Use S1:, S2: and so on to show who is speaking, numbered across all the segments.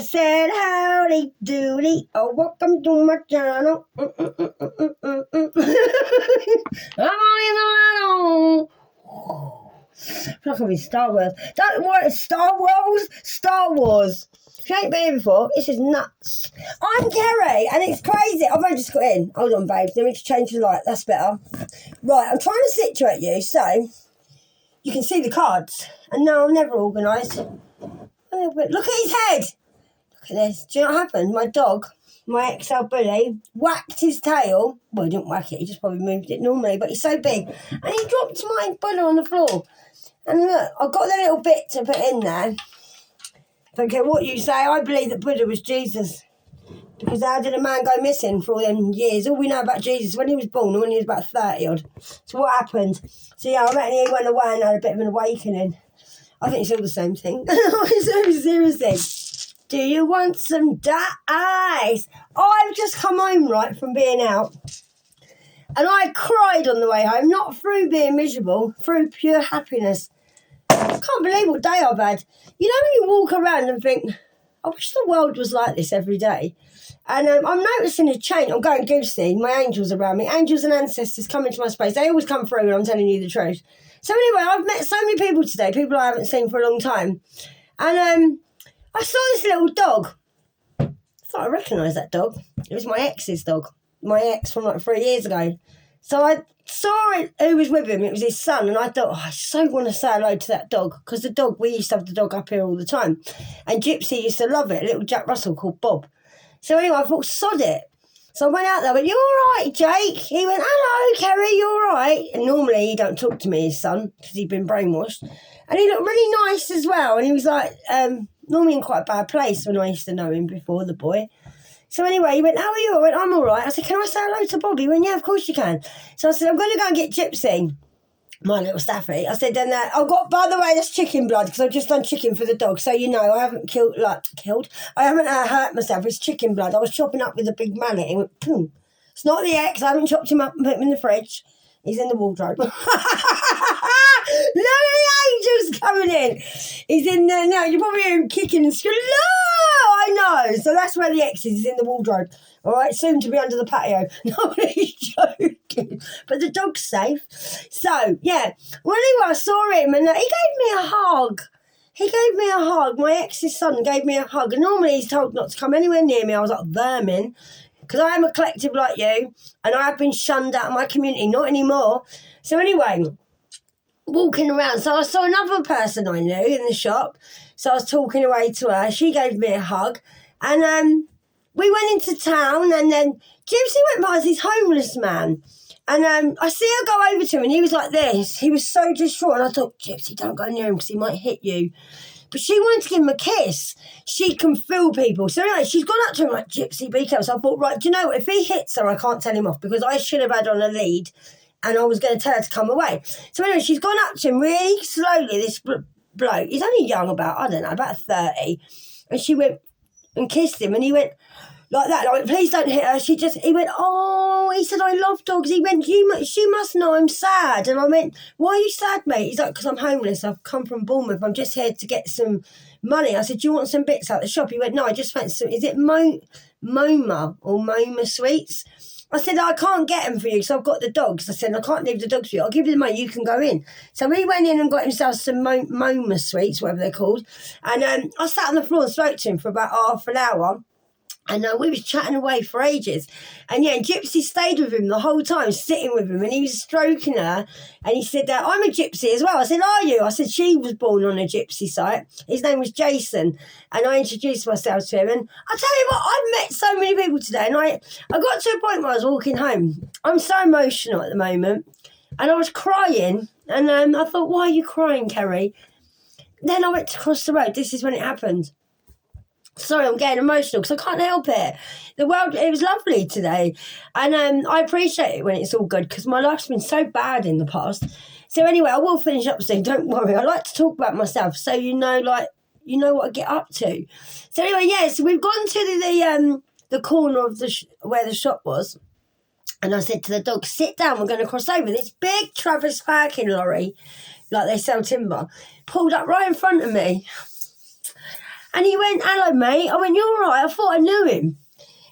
S1: said, howdy doody, oh, welcome to my channel. I'm on I feel like I'm in Star Wars. Don't worry, Star Wars? Star Wars. If you ain't been here before, this is nuts. I'm Kerry, and it's crazy. I've only just got in. Hold on, babe. Let me just change the light. That's better. Right, I'm trying to situate you so you can see the cards. And no, I'm never organised. Look at his head. Look at this. Do you know what happened? My dog, my XL bully, whacked his tail. Well, he didn't whack it. He just probably moved it normally. But he's so big. And he dropped my bully on the floor. And look, I've got the little bit to put in there. Don't care what you say, I believe that Buddha was Jesus. Because how did a man go missing for all them years? All we know about Jesus, when he was born and when he was about 30 odd. So what happened? So yeah, I reckon he went away and had a bit of an awakening. I think it's all the same thing. Seriously. Do you want some ice? I've just come home, right, from being out. And I cried on the way home, not through being miserable, through pure happiness. I can't believe what day I've had. You know when you walk around and think, I wish the world was like this every day. And I'm noticing a change. I'm going goosey. My angels around me. Angels and ancestors come into my space. They always come through when I'm telling you the truth. So anyway, I've met so many people today, people I haven't seen for a long time. And I saw this little dog. I thought I recognised that dog. It was my ex's dog. My ex from like 3 years ago. So I saw it, who was with him. It was his son. And I thought, I so want to say hello to that dog. Because the dog, we used to have the dog up here all the time. And Gypsy used to love it, a little Jack Russell called Bob. So anyway, I thought, sod it. So I went out there, I went, you all right, Jake? He went, hello, Kerry, you all right? And normally he don't talk to me, his son, because he'd been brainwashed. And he looked really nice as well. And he was like, normally in quite a bad place when I used to know him before, the boy. So anyway, he went, how are you? I went, I'm all right. I said, can I say hello to Bobby? He went, yeah, of course you can. So I said, I'm going to go and get Gypsy, my little staffy. I said, then I've got, by the way, that's chicken blood, because I've just done chicken for the dog. So you know, I haven't killed. I haven't hurt myself. It's chicken blood. I was chopping up with a big mallet. It went, boom. It's not the ex. I haven't chopped him up and put him in the fridge. He's in the wardrobe. Look at the angels coming in. He's in there now. You probably hear him kicking and screaming. No, I know. So that's where the ex is. He's in the wardrobe. All right, soon to be under the patio. Nobody's joking. But the dog's safe. So, yeah. Well, anyway, I saw him and he gave me a hug. He gave me a hug. My ex's son gave me a hug. And normally he's told not to come anywhere near me. I was like, vermin. Because I am a collective like you. And I have been shunned out of my community. Not anymore. So anyway, walking around. So I saw another person I knew in the shop. So I was talking away to her. She gave me a hug. And we went into town. And then Gypsy went by as this homeless man. And I see her go over to him. And he was like this. He was so distraught. And I thought, Gypsy, don't go near him because he might hit you. But she wanted to give him a kiss. She can feel people. So anyway, she's gone up to him like, Gypsy, be careful. So I thought, right, do you know what? If he hits her, I can't tell him off because I should have had on a lead and I was going to tell her to come away. So anyway, she's gone up to him really slowly, this bloke. He's only young, about 30. And she went and kissed him and he went like that. I went, please don't hit her. He went, oh, he said, I love dogs. He went, she must know I'm sad. And I went, why are you sad, mate? He's like, because I'm homeless. I've come from Bournemouth. I'm just here to get some money. I said, do you want some bits out the shop? He went, no, I just fancy some. Is it Moma sweets? I said, I can't get them for you because I've got the dogs. I said, I can't leave the dogs for you. I'll give you the money. You can go in. So he went in and got himself some Moma sweets, whatever they're called. And I sat on the floor and spoke to him for about half an hour. And we was chatting away for ages. And yeah, Gypsy stayed with him the whole time, sitting with him. And he was stroking her. And he said, I'm a gypsy as well. I said, are you? I said, she was born on a gypsy site. His name was Jason. And I introduced myself to him. And I tell you what, I've met so many people today. And I got to a point where I was walking home. I'm so emotional at the moment. And I was crying. And I thought, why are you crying, Kerry? Then I went to cross the road. This is when it happened. Sorry, I'm getting emotional because I can't help it. The world, it was lovely today. And I appreciate it when it's all good because my life's been so bad in the past. So anyway, I will finish up soon. Don't worry. I like to talk about myself so you know what I get up to. So anyway, yeah, so we've gone to the corner of where the shop was. And I said to the dog, sit down, we're going to cross over. This big Travis parking lorry, like they sell timber, pulled up right in front of me. And he went, hello, mate. I went, you all right? I thought I knew him.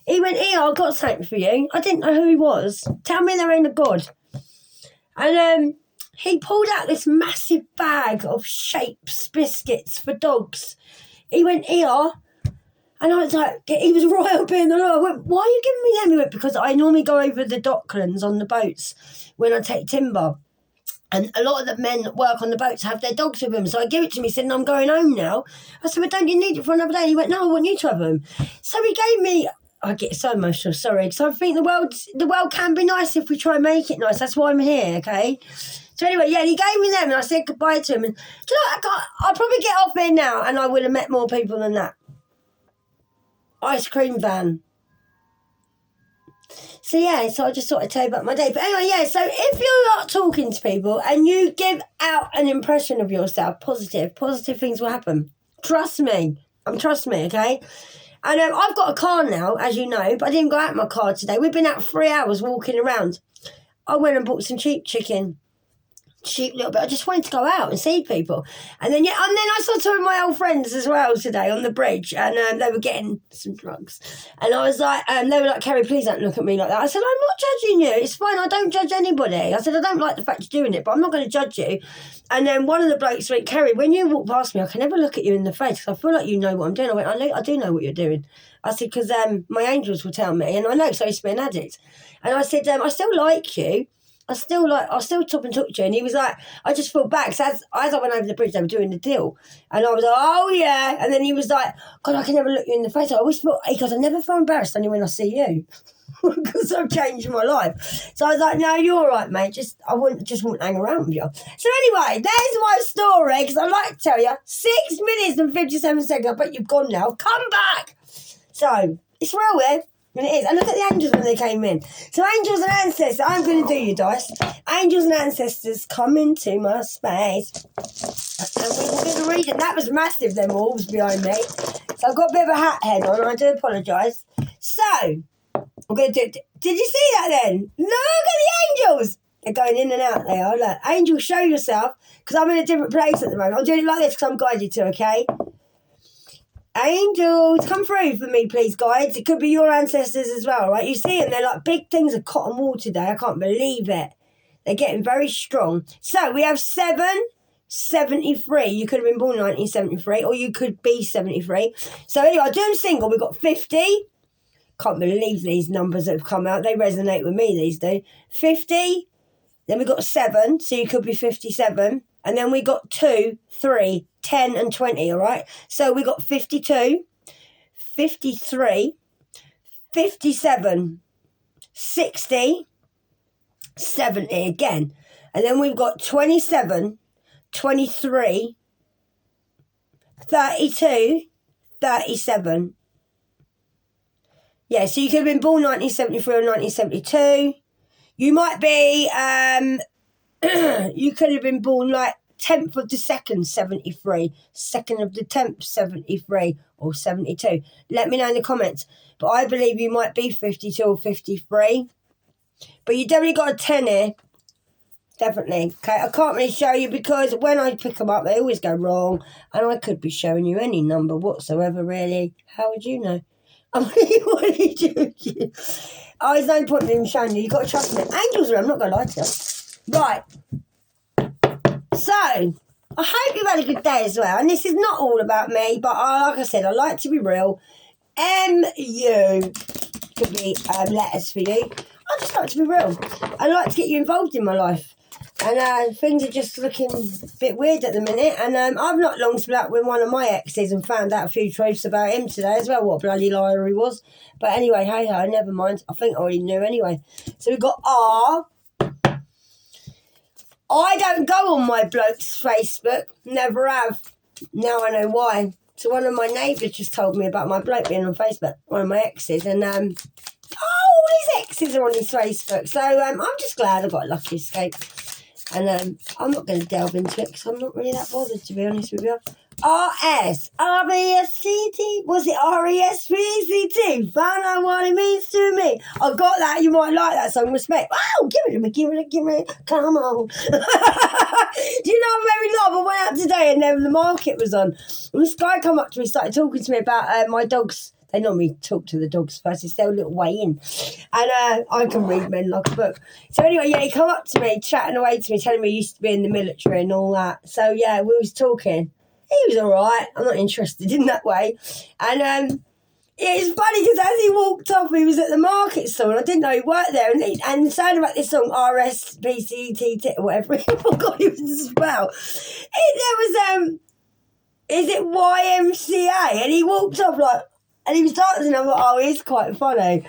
S1: He went, here, I've got something for you. I didn't know who he was. Tell me there ain't a God. And he pulled out this massive bag of shapes, biscuits for dogs. He went, here. And I was like, he was right up in the law. I went, why are you giving me them? He went, because I normally go over the docklands on the boats when I take timber. And a lot of the men that work on the boats have their dogs with them. So I give it to him. He said, no, I'm going home now. I said, but don't you need it for another day? He went, no, I want you to have them. So he gave me, I get so emotional, sorry, because I think the world can be nice if we try and make it nice. That's why I'm here, okay? So anyway, yeah, he gave me them and I said goodbye to him. And do you know what? I'll probably get off here now and I would have met more people than that. Ice cream van. So yeah, so I just thought I'd tell you about my day. But anyway, yeah, so if you're not talking to people and you give out an impression of yourself, positive things will happen. Trust me, okay? And I've got a car now, as you know, but I didn't go out in my car today. We've been out 3 hours walking around. I went and bought some cheap chicken. Cheap little bit. I just wanted to go out and see people. And then I saw two of my old friends as well today on the bridge, and they were getting some drugs. And I was like, they were like, Kerry, please don't look at me like that. I said, I'm not judging you. It's fine. I don't judge anybody. I said, I don't like the fact you're doing it, but I'm not going to judge you. And then one of the blokes went, Kerry, when you walk past me, I can never look at you in the face because I feel like you know what I'm doing. I went, I do know what you're doing. I said, because my angels will tell me, and I know because I used to be an addict. And I said, I still like you. I'll still talk and talk to you. And he was like, I just feel bad. So as I went over the bridge, they were doing the deal. And I was like, oh, yeah. And then he was like, God, I can never look you in the face. I always feel, he goes, I never feel embarrassed only when I see you. Because I've changed my life. So I was like, no, you're all right, mate. I wouldn't hang around with you. So anyway, there's my story. Because I like to tell you, 6 minutes and 57 seconds. I bet you've gone now. Come back. So it's real weird. And it is. And look at the angels when they came in. So angels and ancestors, I'm going to do you, Dice. Angels and ancestors come into my space. And we were going to read it. That was massive, them wolves behind me. So I've got a bit of a hat head on. I do apologise. So, I'm going to do it. Did you see that then? Look at the angels. They're going in and out. They are. Look. Angels, show yourself. Because I'm in a different place at the moment. I'm doing it like this because I'm guided to, okay? Angels, come through for me, please, guides. It could be your ancestors as well, right? You see them, they're like big things of cotton wool today. I can't believe it. They're getting very strong. So we have 773. You could have been born in 1973, or you could be 73. So anyway, I do them single. We've got 50. Can't believe these numbers that have come out. They resonate with me, these do. 50. Then we got 7, so you could be 57. And then we got 2, 3, 10 and 20, all right? So we got 52, 53, 57, 60, 70 again. And then we've got 27, 23, 32, 37. Yeah, so you could have been born 1973 or 1972. You might be, you could have been born like 10th of the 2nd, 73, 2nd of the 10th, 73, or 72. Let me know in the comments. But I believe you might be 52 or 53. But you definitely got a 10 here. Definitely. Okay, I can't really show you because when I pick them up, they always go wrong. And I could be showing you any number whatsoever, really. How would you know? What are you doing? Oh, there's no point in even showing you. You've got to trust me. Angels are, I'm not going to lie to you. Right. So, I hope you've had a good day as well. And this is not all about me, but like I said, I like to be real. MU could be letters for you. I just like to be real. I like to get you involved in my life. And things are just looking a bit weird at the minute. And I've not long split up with one of my exes and found out a few truths about him today as well. What a bloody liar he was. But anyway, hey ho, never mind. I think I already knew anyway. So we've got R. I don't go on my bloke's Facebook. Never have. Now I know why. So one of my neighbours just told me about my bloke being on Facebook. One of my exes. And, all his exes are on his Facebook. So I'm just glad I got a lucky escape. And I'm not going to delve into it because I'm not really that bothered, to be honest with you. R-S-R-E-S-C-T. Was it R-E-S-P-C-T? Find out what it means to me. I got that. You might like that song. Respect. Wow, give it to me. Come on. Do you know, I'm very loud. I went out today and then the market was on. And this guy come up to me, started talking to me about my dogs. They normally talk to the dogs first. It's their little way in. And I can read men like a book. So anyway, yeah, he come up to me, chatting away to me, telling me he used to be in the military and all that. So yeah, we was talking. He was all right. I'm not interested in that way. And it's funny because as he walked off, he was at the market store and I didn't know he worked there. And saying about this song, R-S-P-C-T-T, or whatever, I forgot it was as well. There was, is it YMCA? And he walked off like, and he was dancing. I thought, oh, he's quite funny.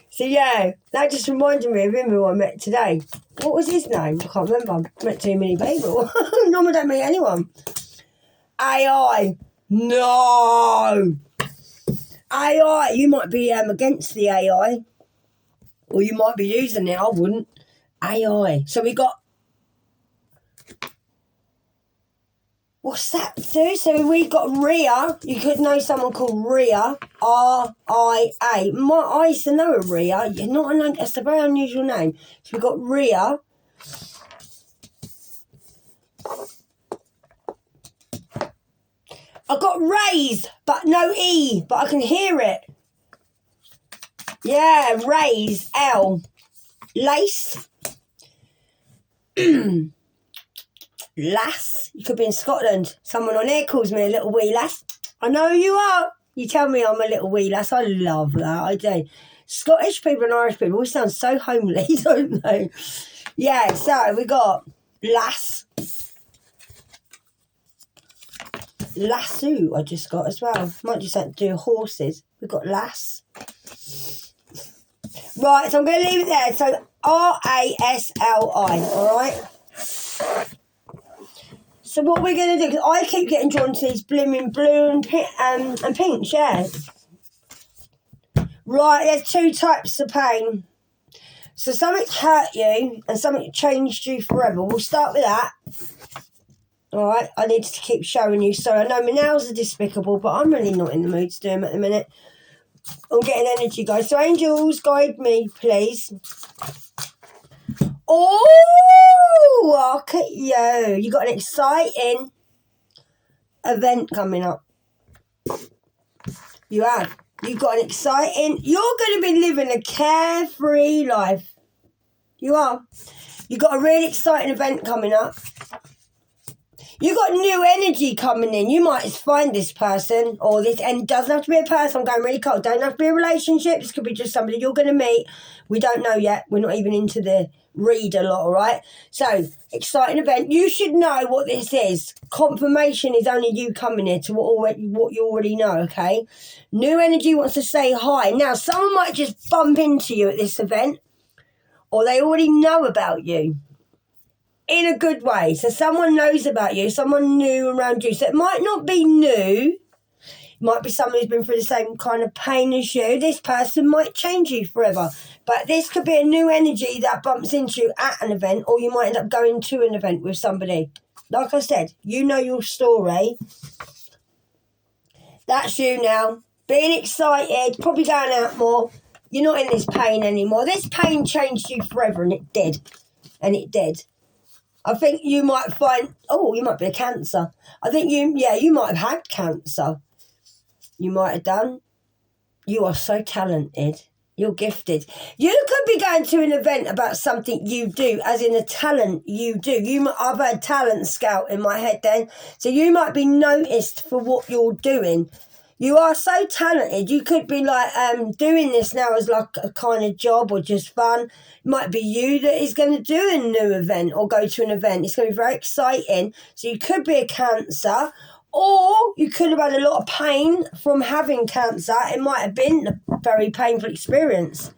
S1: So yeah, that just reminded me of him who I met today. What was his name? I can't remember. I met too many people. Normally don't meet anyone. AI. No. AI. You might be against the AI. Or you might be using it. I wouldn't. AI. So we got... What's that do? So we got Ria. You could know someone called Ria. R-I-A. I used to know a Ria. It's a very unusual name. So we got Ria. I got raised, but no E, but I can hear it. Yeah, raise, L. Lace. Lass. You could be in Scotland. Someone on here calls me a little wee lass. I know who you are. You tell me I'm a little wee lass. I love that. I do. Scottish people and Irish people all sound so homely, don't they? Yeah, so we got lass. Lasso I just got as well. Might just have to do horses. We've got lass. Right, so I'm going to leave it there. So R-A-S-L-I, all right? So what we're going to do, because I keep getting drawn to these blooming blue and pinks, yeah. Right, there's two types of pain. So something's hurt you and something changed you forever. We'll start with that. All right, I need to keep showing you. So I know my nails are despicable, but I'm really not in the mood to do them at the minute. I'm getting energy, guys. So angels, guide me, please. Oh, look at you. You got an exciting event coming up. You have. You've got an exciting... You're going to be living a carefree life. You are. You've got a really exciting event coming up. You got new energy coming in. You might find this person or this, and it doesn't have to be a person. I'm going really cold. Don't have to be a relationship. This could be just somebody you're going to meet. We don't know yet. We're not even into the read a lot, all right? So, exciting event. You should know what this is. Confirmation is only you coming here to what you already know, okay? New energy wants to say hi. Now, someone might just bump into you at this event, or they already know about you. In a good way. So someone knows about you, someone new around you. So it might not be new. It might be someone who's been through the same kind of pain as you. This person might change you forever. But this could be a new energy that bumps into you at an event, or you might end up going to an event with somebody. Like I said, you know your story. That's you now. Being excited, probably going out more. You're not in this pain anymore. This pain changed you forever, and it did. And it did. I think you might find, you might be a Cancer. I think you might have had cancer. You might have done. You are so talented. You're gifted. You could be going to an event about something you do, as in a talent you do. I've heard talent scout in my head then. So you might be noticed for what you're doing. You are so talented. You could be like doing this now as like a kind of job or just fun. It might be you that is going to do a new event or go to an event. It's going to be very exciting. So you could be a Cancer, or you could have had a lot of pain from having cancer. It might have been a very painful experience.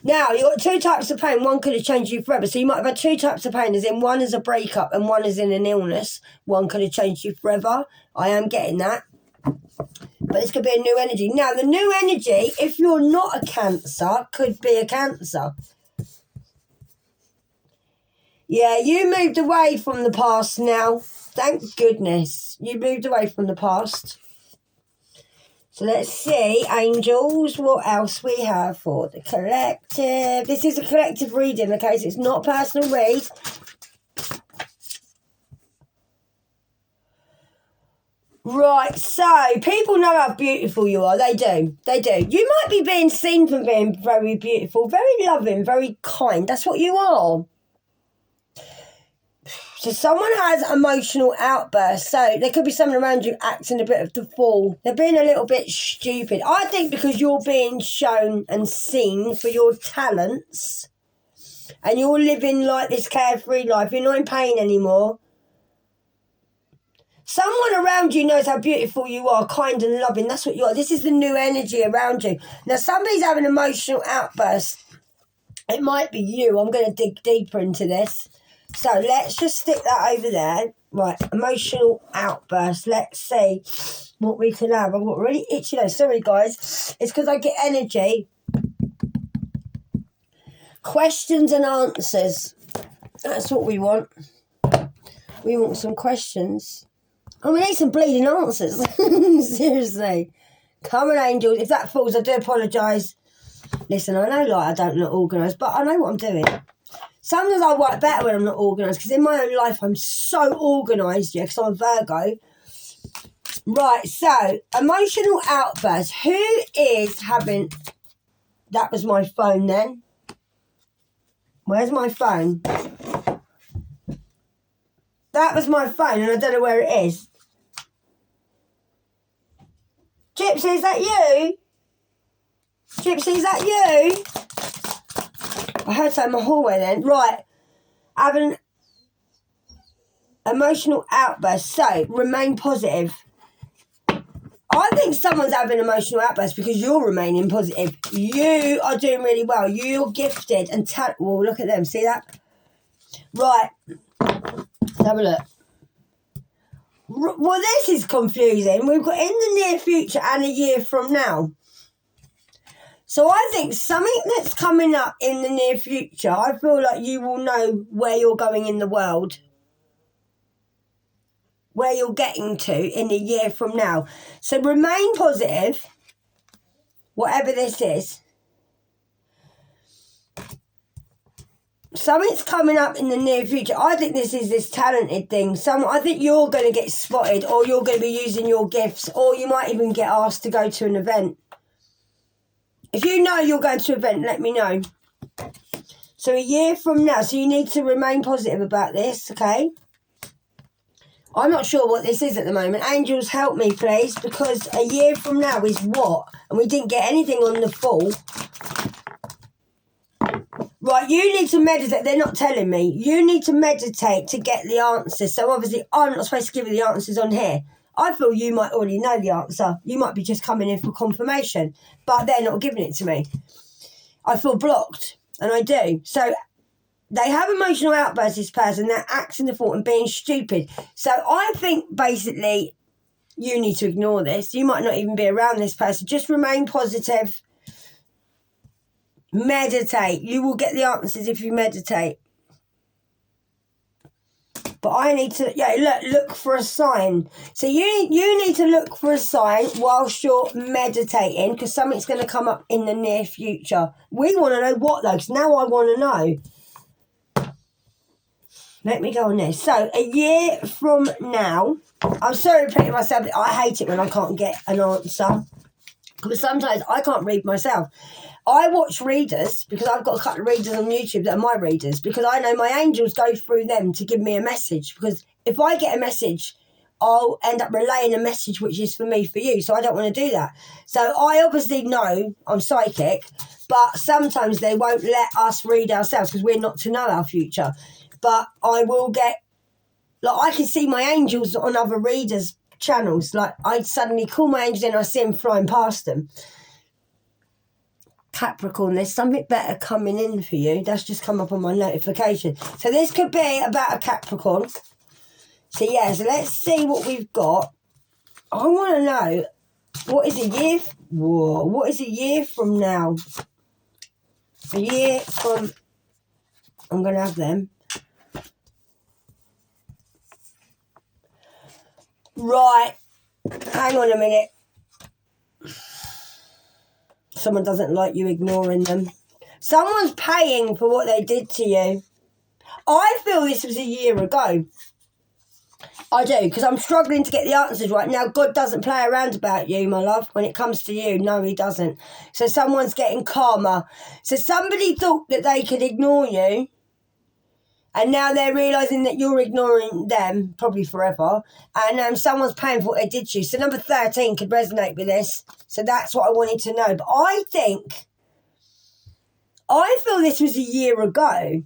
S1: Now, you've got two types of pain. One could have changed you forever. So you might have had two types of pain, as in one is a breakup and one is in an illness. One could have changed you forever. I am getting that. But this could be a new energy. Now, the new energy, if you're not a Cancer, could be a Cancer. Yeah, you moved away from the past now. Thank goodness. You moved away from the past. So let's see, angels, what else we have for the collective. This is a collective reading, okay? So it's not a personal read. Right, so people know how beautiful you are. They do. They do. You might be being seen for being very beautiful, very loving, very kind. That's what you are. So someone has emotional outbursts. So there could be someone around you acting a bit of the fool. They're being a little bit stupid. I think because you're being shown and seen for your talents and you're living like this carefree life. You're not in pain anymore. Someone around you knows how beautiful you are, kind and loving. That's what you are. This is the new energy around you. Now, somebody's having an emotional outburst. It might be you. I'm going to dig deeper into this. So let's just stick that over there. Right, emotional outburst. Let's see what we can have. I've got really itchy nose. Sorry, guys. It's because I get energy. Questions and answers. That's what we want. We want some questions. Oh, we need some bleeding answers. Seriously. Come on, angels. If that falls, I do apologise. Listen, I know like I don't look organised, but I know what I'm doing. Sometimes I work better when I'm not organised, because in my own life I'm so organised, yeah, because I'm a Virgo. Right, so, emotional outbursts. Who is having... That was my phone then. Where's my phone? That was my phone and I don't know where it is. Gypsy, is that you? Gypsy, is that you? I heard that in my hallway then. Right. Having emotional outburst. So, remain positive. I think someone's having emotional outburst because you're remaining positive. You are doing really well. You're gifted and well, look at them. See that? Right. Let's have a look. Well, this is confusing. We've got in the near future and a year from now. So I think something that's coming up in the near future, I feel like you will know where you're going in the world. Where you're getting to in a year from now. So remain positive, whatever this is. Something's coming up in the near future. I think this is this talented thing. I think you're going to get spotted, or you're going to be using your gifts, or you might even get asked to go to an event. If you know you're going to an event, let me know. So a year from now, so you need to remain positive about this, okay? I'm not sure what this is at the moment. Angels, help me, please, because a year from now is what? And we didn't get anything on the full. Right, you need to meditate. They're not telling me. You need to meditate to get the answers. So obviously, I'm not supposed to give you the answers on here. I feel you might already know the answer. You might be just coming in for confirmation, but they're not giving it to me. I feel blocked, and I do. So they have emotional outbursts, this person. They're acting the fault and being stupid. So I think basically you need to ignore this. You might not even be around this person. Just remain positive. Meditate. You will get the answers if you meditate. But I need to, look for a sign. So you need to look for a sign whilst you're meditating, because something's going to come up in the near future. We want to know what, though, because now I want to know. Let me go on this. So, a year from now, I'm sorry repeating myself, but I hate it when I can't get an answer. Because sometimes I can't read myself. I watch readers, because I've got a couple of readers on YouTube that are my readers, because I know my angels go through them to give me a message. Because if I get a message, I'll end up relaying a message which is for me, for you. So I don't want to do that. So I obviously know I'm psychic, but sometimes they won't let us read ourselves because we're not to know our future. But I will get, I can see my angels on other readers' channels. I suddenly call my angels in, I see them flying past them. Capricorn, there's something better coming in for you. That's just come up on my notification. So this could be about a Capricorn. So so let's see what we've got. I want to know, what is a year from now? A year from, I'm going to have them. Right. Hang on a minute. Someone doesn't like you ignoring them. Someone's paying for what they did to you. I feel this was a year ago. I do, because I'm struggling to get the answers right. Now, God doesn't play around about you, my love, when it comes to you. No, he doesn't. So someone's getting karma. So somebody thought that they could ignore you, and now they're realising that you're ignoring them, probably forever, and someone's paying for what they did to you. So number 13 could resonate with this. So that's what I wanted to know. But I feel this was a year ago.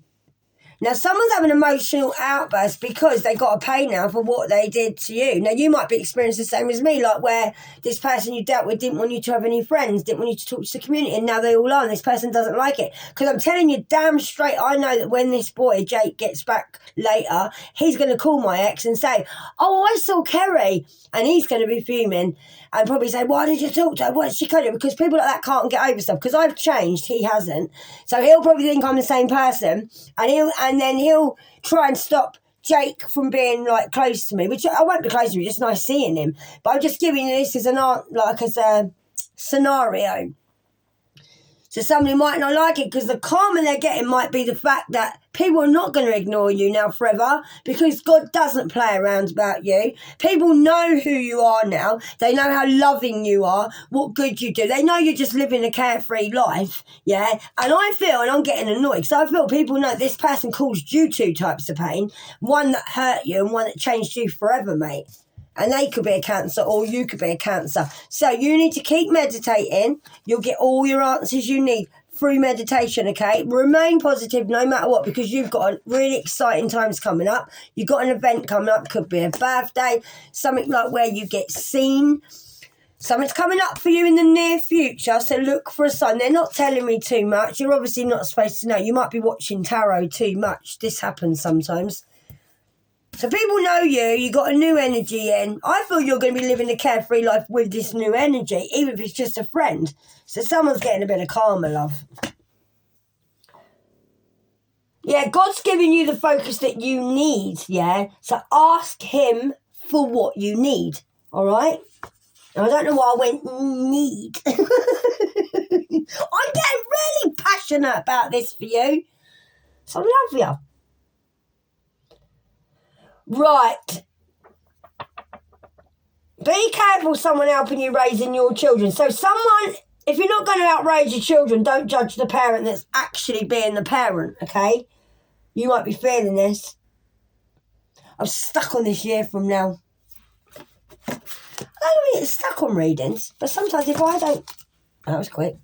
S1: Now, someone's having an emotional outburst because they got to pay now for what they did to you. Now, you might be experiencing the same as me, like where this person you dealt with didn't want you to have any friends, didn't want you to talk to the community, and now they all are, and this person doesn't like it. Because I'm telling you damn straight, I know that when this boy, Jake, gets back later, he's going to call my ex and say, oh, I saw Kerry. And he's going to be fuming and probably say, why did you talk to her? What did she do? Because people like that can't get over stuff. Because I've changed, he hasn't. So he'll probably think I'm the same person. And then he'll try and stop Jake from being like close to me, which I won't be close to him, just nice seeing him. But I'm just giving you this as as a scenario. So somebody might not like it because the karma they're getting might be the fact that people are not going to ignore you now forever because God doesn't play around about you. People know who you are now. They know how loving you are, what good you do. They know you're just living a carefree life, yeah? And I feel, and I'm getting annoyed, because I feel people know this person caused you two types of pain. One that hurt you and one that changed you forever, mate. And they could be a Cancer or you could be a Cancer. So you need to keep meditating. You'll get all your answers you need through meditation, okay? Remain positive no matter what, because you've got really exciting times coming up. You've got an event coming up. Could be a birthday, something like where you get seen. Something's coming up for you in the near future, so look for a sign. They're not telling me too much. You're obviously not supposed to know. You might be watching tarot too much. This happens sometimes. So people know you got a new energy in. I feel you're going to be living a carefree life with this new energy, even if it's just a friend. So someone's getting a bit of karma, love. Yeah, God's giving you the focus that you need, yeah? So ask him for what you need, all right? Now, I don't know why I went need. I'm getting really passionate about this for you. So I love you. Right. Be careful someone helping you raising your children. So someone, if you're not going to outrage your children, don't judge the parent that's actually being the parent, okay? You might be feeling this. I'm stuck on this year from now. I don't get stuck on readings, but sometimes if I don't... That was quick.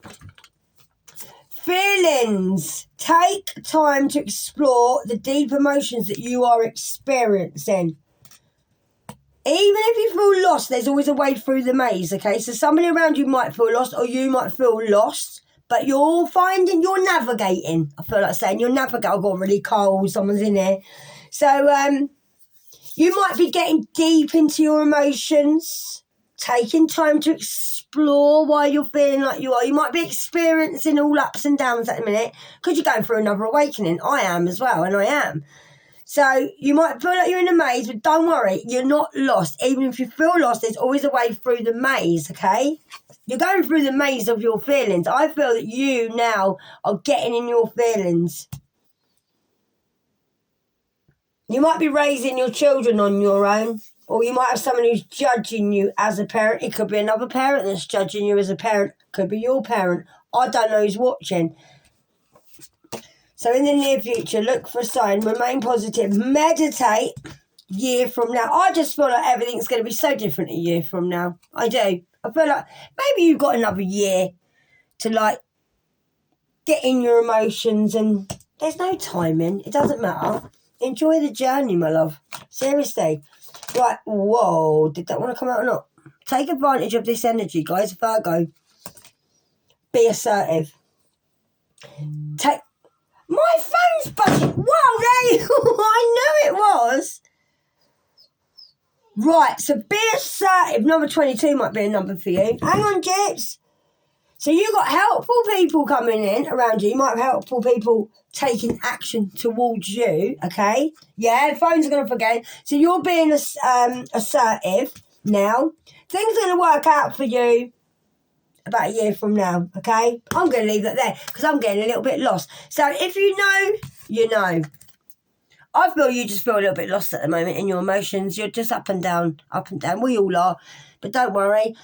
S1: Feelings. Take time to explore the deep emotions that you are experiencing. Even if you feel lost, there's always a way through the maze, okay? So somebody around you might feel lost or you might feel lost, but you're navigating. I feel like saying you're navigating. I've got really cold, someone's in there. So you might be getting deep into your emotions, taking time to explore why you're feeling like you are. You might be experiencing all ups and downs at the minute because you're going through another awakening. I am as well, and I am. So you might feel like you're in a maze, but don't worry, you're not lost. Even if you feel lost, there's always a way through the maze, okay? You're going through the maze of your feelings. I feel that you now are getting in your feelings. You might be raising your children on your own, or you might have someone who's judging you as a parent. It could be another parent that's judging you as a parent. Could be your parent. I don't know who's watching. So in the near future, look for a sign, remain positive, meditate year from now. I just feel like everything's going to be so different a year from now. I do. I feel like maybe you've got another year to like get in your emotions and there's no timing. It doesn't matter. Enjoy the journey, my love. Seriously. Right, whoa. Did that want to come out or not? Take advantage of this energy, guys. Virgo. Be assertive. My phone's buzzing. Wow, there you I knew it was. Right, so be assertive. Number 22 might be a number for you. Hang on, Jets. So you've got helpful people coming in around you. You might have helpful people taking action towards you, okay? Yeah, the phones are going to forget. So you're being assertive now. Things are going to work out for you about a year from now, okay? I'm going to leave that there because I'm getting a little bit lost. So if you know, you know. I feel you just feel a little bit lost at the moment in your emotions. You're just up and down, up and down. We all are. But don't worry.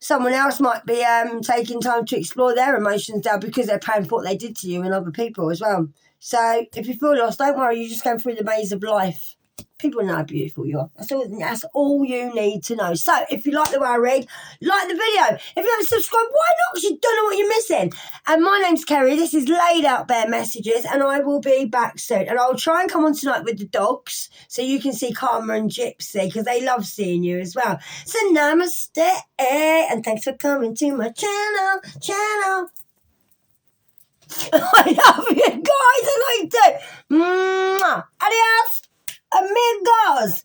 S1: Someone else might be taking time to explore their emotions now because they're paying for what they did to you and other people as well. So if you feel lost, don't worry. You're just going through the maze of life. People know how beautiful you are. That's all you need to know. So if you like the way I read, like the video. If you haven't subscribed, why not? Because you don't know what you're missing. And my name's Kerry. This is Laid Out Bare Messages, and I will be back soon. And I'll try and come on tonight with the dogs so you can see Karma and Gypsy because they love seeing you as well. So namaste, and thanks for coming to my channel. I love you guys. I like to. Mwah. Adios. Amigos.